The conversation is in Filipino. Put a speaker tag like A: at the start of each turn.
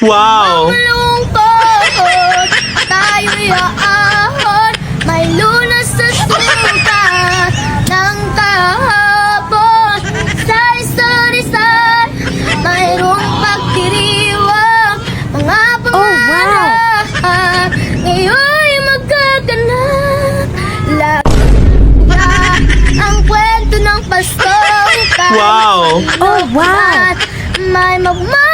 A: Wow!
B: Malungkot, tayo'y aahon. May lunas sa sukat ng kahapon. Sa isa't isa, mayroong pagdiriwang. Mga pangarap, ngayon'y magkaganap. Lagi ang kwento ng Pasko.
A: Wow!
B: At may magmamahal.